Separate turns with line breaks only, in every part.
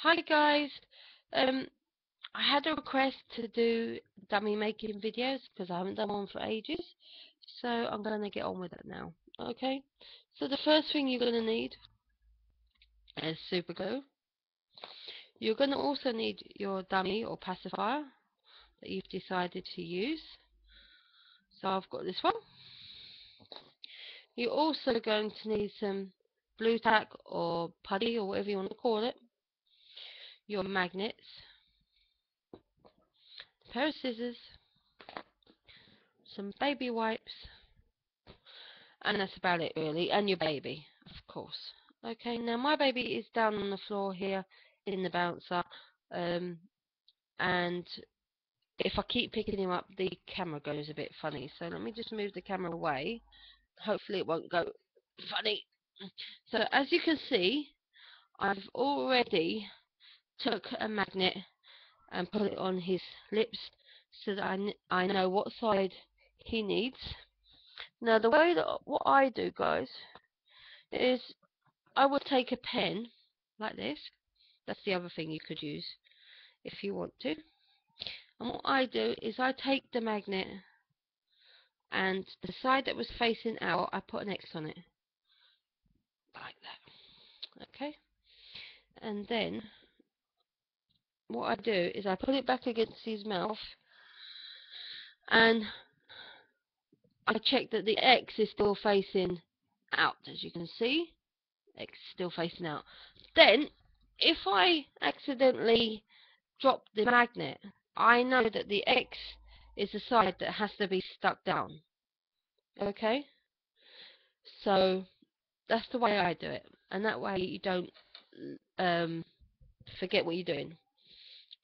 Hi guys, um, I had a request to do dummy making videos because I haven't done one for ages, so I'm going to get on with it now. Okay, so the first thing you're going to need is super glue. You're going to also need your dummy or pacifier that you've decided to use. So I've got this one. You're also going to need some blue tack or putty or whatever you want to call it, your magnets, a pair of scissors, some baby wipes, and that's about it really, and your baby, of course. Okay, now my baby is down on the floor here in the bouncer, and if I keep picking him up, the camera goes a bit funny. So let me just move the camera away. Hopefully it won't go funny. So as you can see, I've already took a magnet and put it on his lips so that I know what side he needs. Now the way that what I do, guys, is I would take a pen like this. That's the other thing you could use if you want to. And what I do is I take the magnet and the side that was facing out, I put an X on it. Like that. Okay? And then what I do is I put it back against his mouth and I check that the X is still facing out, as you can see. X is still facing out. Then, if I accidentally drop the magnet, I know that the X is the side that has to be stuck down. Okay? So that's the way I do it. And that way you don't forget what you're doing.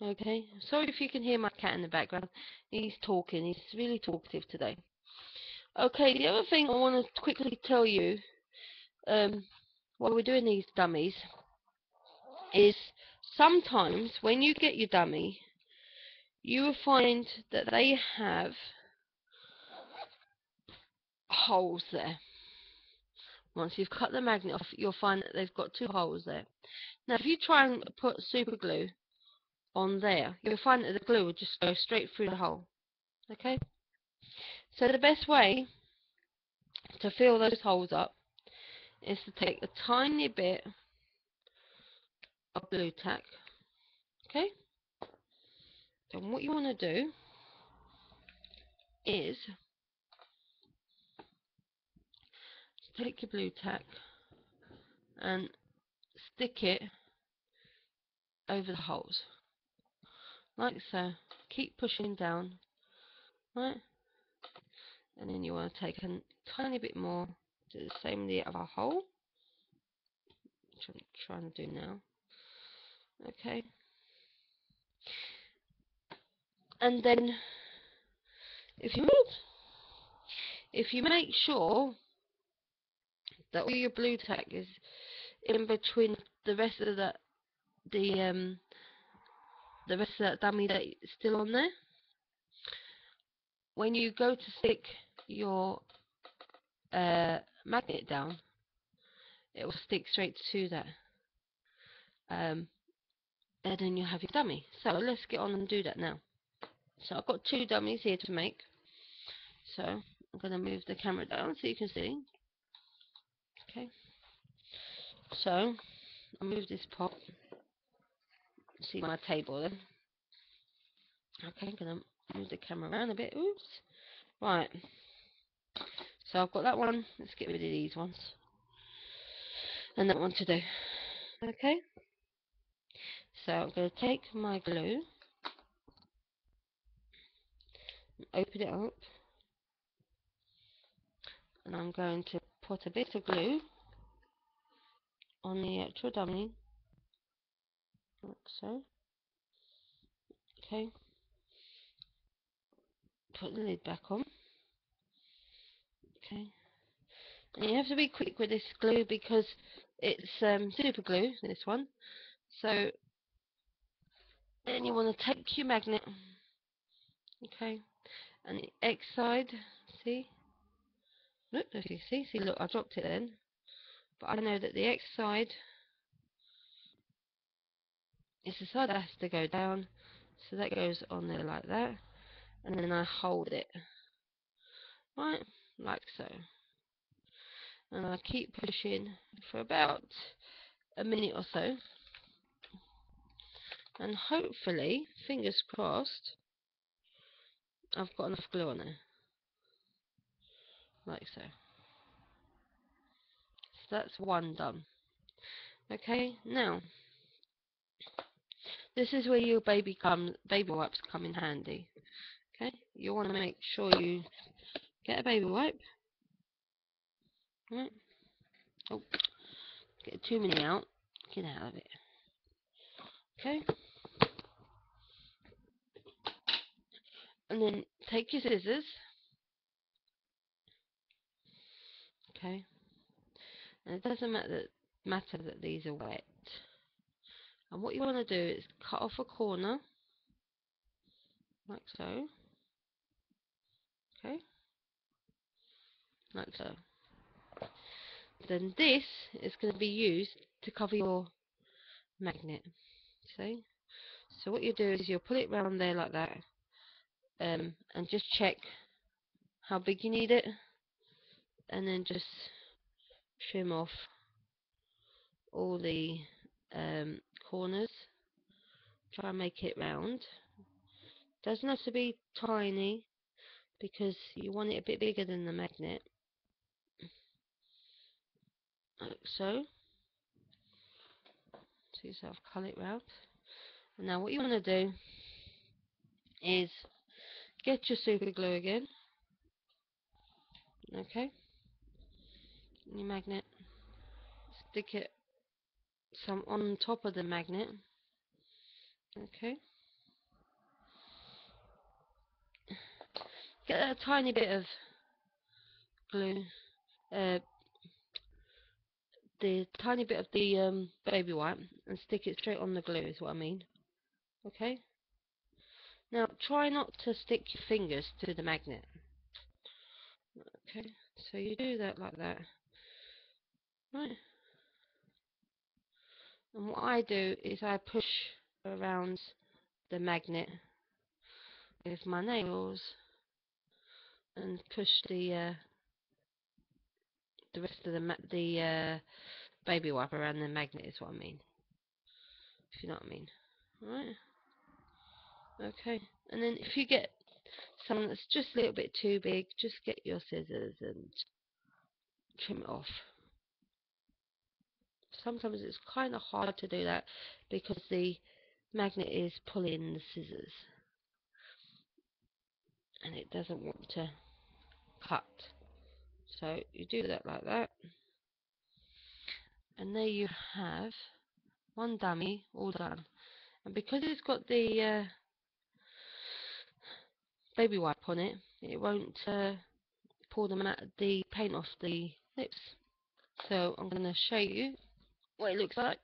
Okay? Sorry if you can hear my cat in the background. He's talking. He's really talkative today. Okay, the other thing I want to quickly tell you while we're doing these dummies is sometimes when you get your dummy, you will find that they have holes there. Once you've cut the magnet off, you'll find that they've got two holes there. Now, if you try and put super glue on there, you'll find that the glue will just go straight through the hole. Okay? So the best way to fill those holes up is to take a tiny bit of blue tack. Okay? And what you want to do is take your blue tack and stick it over the holes. Like so. Keep pushing down. Right? And then you want to take a tiny bit more, do the same with the other hole, which I'm trying to do now. Okay. And then if you make sure that all your blue tack is in between the rest of the rest of that dummy that is still on there, when you go to stick your magnet down, it will stick straight to that. And then you have your dummy. So let's get on and do that now. So I've got two dummies here to make. So I'm going to move the camera down so you can see. Okay. So I'll move this pot. See my table then. Okay, I'm going to move the camera around a bit. Oops. Right. So I've got that one. Let's get rid of these ones. And that one to do. Okay. So I'm going to take my glue. Open it up. And I'm going to put a bit of glue on the actual dummy. Like so. Okay. Put the lid back on. Okay. And you have to be quick with this glue because it's super glue, this one. So then you want to take your magnet, okay, and the X side, see? Look, if you see, look, I dropped it then. But I know that the X side it's the side that has to go down. So that goes on there like that. And then I hold it. Right, like so. And I keep pushing for about a minute or so. And hopefully, fingers crossed, I've got enough glue on there. Like so. So that's one done. Okay, now this is where your baby wipes come in handy. Okay, you want to make sure you get a baby wipe. Right. Oh, get too many out. Get out of it. Okay. And then take your scissors. Okay. And it doesn't matter that these are wet. And what you want to do is cut off a corner, like so. Okay. Like so. Then this is going to be used to cover your magnet. See? So what you do is you'll put it round there like that, and just check how big you need it, and then just trim off all the corners. Try and make it round. Doesn't have to be tiny because you want it a bit bigger than the magnet. Like so. So yourself cut it round. And now what you want to do is get your super glue again. Okay. Your magnet. Stick it some on top of the magnet. Okay. Get a tiny bit of glue. The tiny bit of the baby wipe and stick it straight on the glue is what I mean. Okay. Now try not to stick your fingers to the magnet. Okay. So you do that like that. Right. And what I do is I push around the magnet with my nails and push the rest of the baby wipe around the magnet is what I mean. If you know what I mean. Right. Okay. And then if you get something that's just a little bit too big, just get your scissors and trim it off. Sometimes it's kind of hard to do that because the magnet is pulling the scissors and it doesn't want to cut. So you do that like that, and there you have one dummy all done. And because it's got the baby wipe on it, it won't pull the paint off the lips. So I'm going to show you what it looks like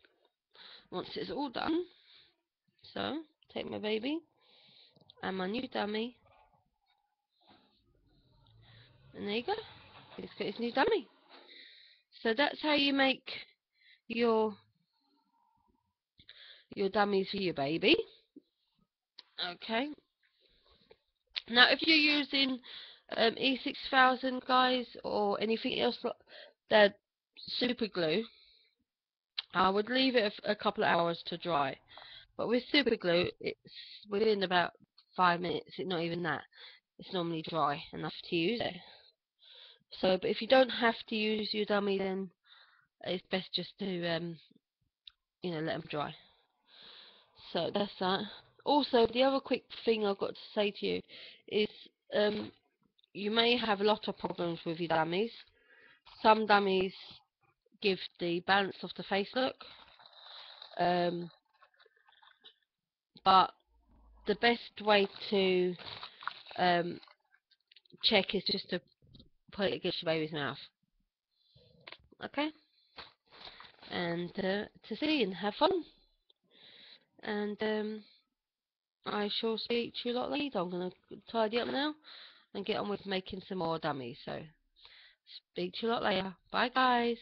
once it's all done. So take my baby and my new dummy, and there you go. It's got its new dummy. So that's how you make your dummies for your baby. Okay. Now, if you're using E6000, guys, or anything else like that super glue, I would leave it a couple of hours to dry. But with super glue, it's within about 5 minutes. It's not even that. It's normally dry enough to use it. So, but if you don't have to use your dummy, then it's best just to let them dry. So that's that. Also, the other quick thing I've got to say to you is you may have a lot of problems with your dummies. Some dummies give the balance of the face look, but the best way to check is just to put it against your baby's mouth. Okay? And to see and have fun. And I shall speak to you a lot later. I'm going to tidy up now and get on with making some more dummies. So, speak to you a lot later. Bye, guys.